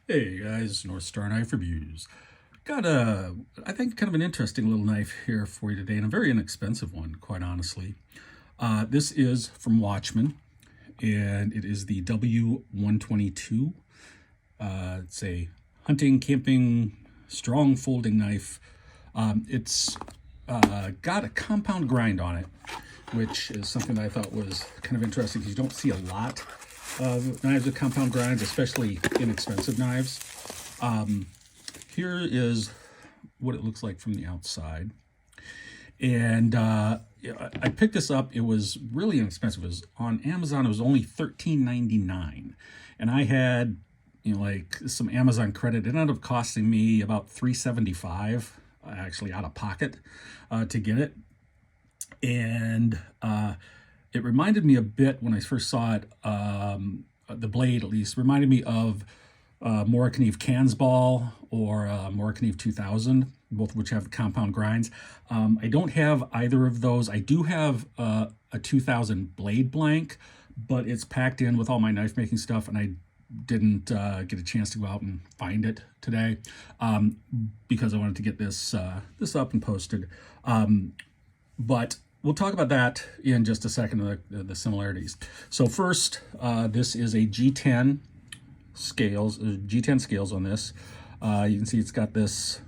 Hey guys, North Star Knife Reviews. Got I think, kind of an interesting little knife here for you today, and a very inexpensive one, quite honestly. This is from Watchman, and it is the W122. It's a hunting, camping, strong folding knife. It's got a compound grind on it, which is something that I thought was kind of interesting because you don't see a lot of knives with compound grinds, especially inexpensive knives. Here is what it looks like from the outside. And I picked this up. It was really inexpensive. It was on Amazon. It was only $13.99, and I had like some Amazon credit. It ended up costing me about $3.75, actually out of pocket, to get it. And it reminded me a bit when I first saw it. The blade, at least, reminded me of Morikniv Kansball or Morikniv 2000, both of which have compound grinds. I don't have either of those. I do have a 2000 blade blank, but it's packed in with all my knife making stuff, and I didn't get a chance to go out and find it today because I wanted to get this up and posted. But we'll talk about that in just a second, the similarities. So first, this is a G10 scales, G10 scales on this. You can see it's got this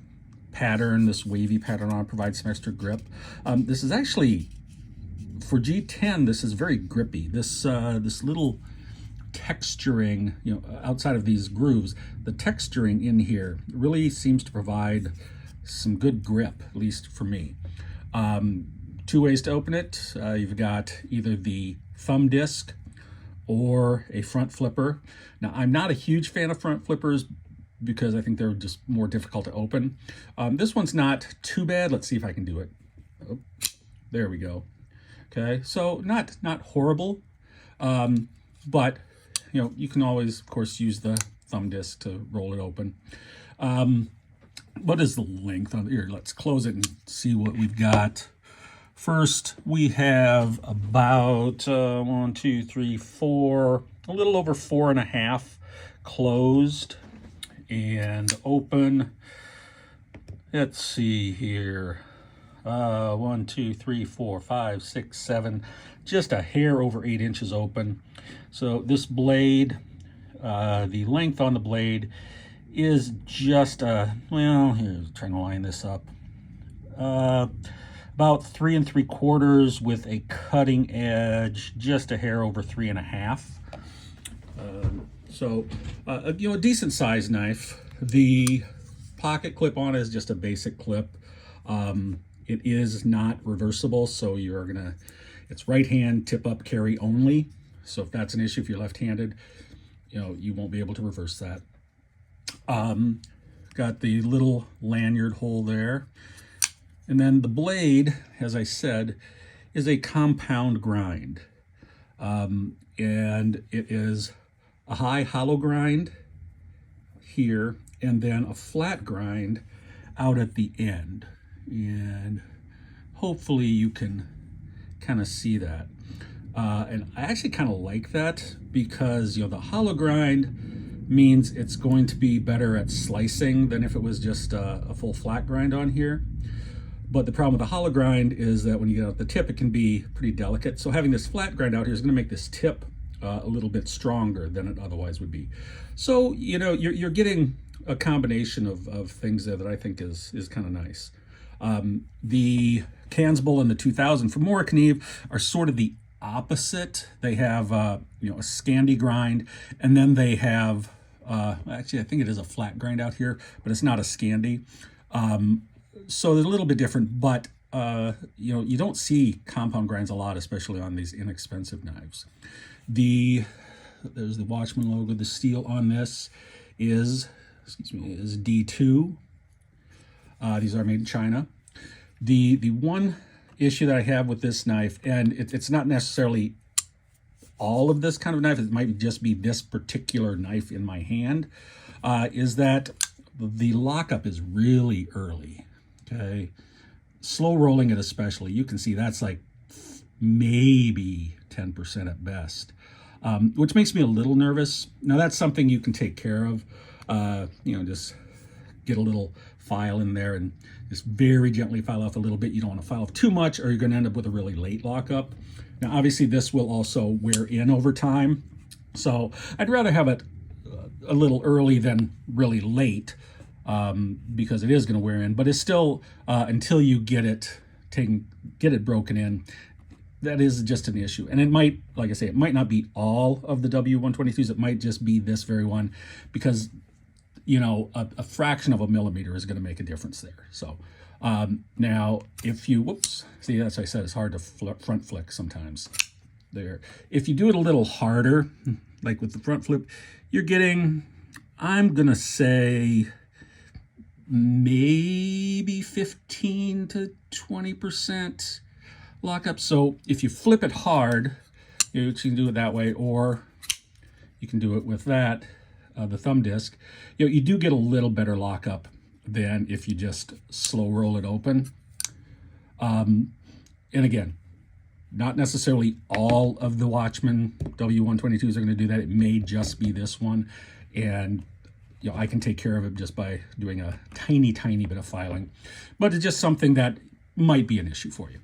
pattern, this wavy pattern on it, provides some extra grip. This is actually, for G10, this is very grippy. This little texturing, outside of these grooves, the texturing in here really seems to provide some good grip, at least for me. Two ways to open it. You've got either the thumb disc or a front flipper. Now, I'm not a huge fan of front flippers because I think they're just more difficult to open. This one's not too bad. Let's see if I can do it. Oh, there we go. Okay, so not horrible, but you can always, of course, use the thumb disc to roll it open. What is the length on here? Let's close it and see what we've got. First, we have about 1, 2, 3, 4, a little over 4.5 closed, and open. Let's see here. 1, 2, 3, 4, 5, 6, 7, just a hair over 8 inches open. So this blade, the length on the blade is just well, here's trying to line this up. About 3 3/4 with a cutting edge, just a hair over 3.5. So a decent sized knife. The pocket clip on it is just a basic clip. It is not reversible, so it's right hand tip up carry only. So if that's an issue, if you're left-handed, you won't be able to reverse that. Got the little lanyard hole there. And then the blade, as I said, is a compound grind. And it is a high hollow grind here, and then a flat grind out at the end. And hopefully you can kind of see that. And I actually kind of like that because, the hollow grind means it's going to be better at slicing than if it was just a full flat grind on here. But the problem with the hollow grind is that when you get out the tip, it can be pretty delicate. So having this flat grind out here is going to make this tip a little bit stronger than it otherwise would be. So, you're getting a combination of things there that I think is kind of nice. The Kansball and the 2000 from Morikniv are sort of the opposite. They have, a Scandi grind, and then they have, actually, I think it is a flat grind out here, but it's not a Scandi. So they're a little bit different, but you don't see compound grinds a lot, especially on these inexpensive knives. There's the Watchman logo. The steel on this is D2. These are made in China. The one issue that I have with this knife, and it's not necessarily all of this kind of knife, it might just be this particular knife in my hand, is that the lockup is really early. Okay, slow rolling it especially, you can see that's like maybe 10% at best, which makes me a little nervous. Now that's something you can take care of. Just get a little file in there and just very gently file off a little bit. You don't want to file off too much or you're going to end up with a really late lockup. Now, obviously, this will also wear in over time. So I'd rather have it a little early than really late because it is going to wear in. But it's still, until you get it broken in, that is just an issue. And it might, like I say, it might not be all of the W122s. It might just be this very one because, a fraction of a millimeter is going to make a difference there. So now if you, see, that's what I said, it's hard to front flick sometimes there. If you do it a little harder, like with the front flip, you're getting, I'm going to say, maybe 15 to 20% lockup. So if you flip it hard, you can do it that way, or you can do it with that, the thumb disc. You do get a little better lockup than if you just slow roll it open. And again, not necessarily all of the Watchman W122s are going to do that. It may just be this one, and I can take care of it just by doing a tiny bit of filing, but it's just something that might be an issue for you.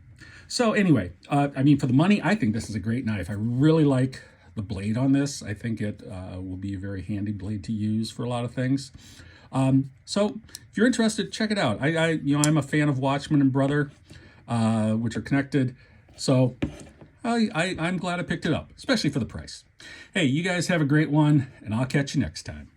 So anyway, for the money, I think this is a great knife. I really like the blade on this. I think it will be a very handy blade to use for a lot of things. So if you're interested, check it out. I'm a fan of Watchman and Brother, which are connected. So I'm glad I picked it up, especially for the price. Hey, you guys have a great one, and I'll catch you next time.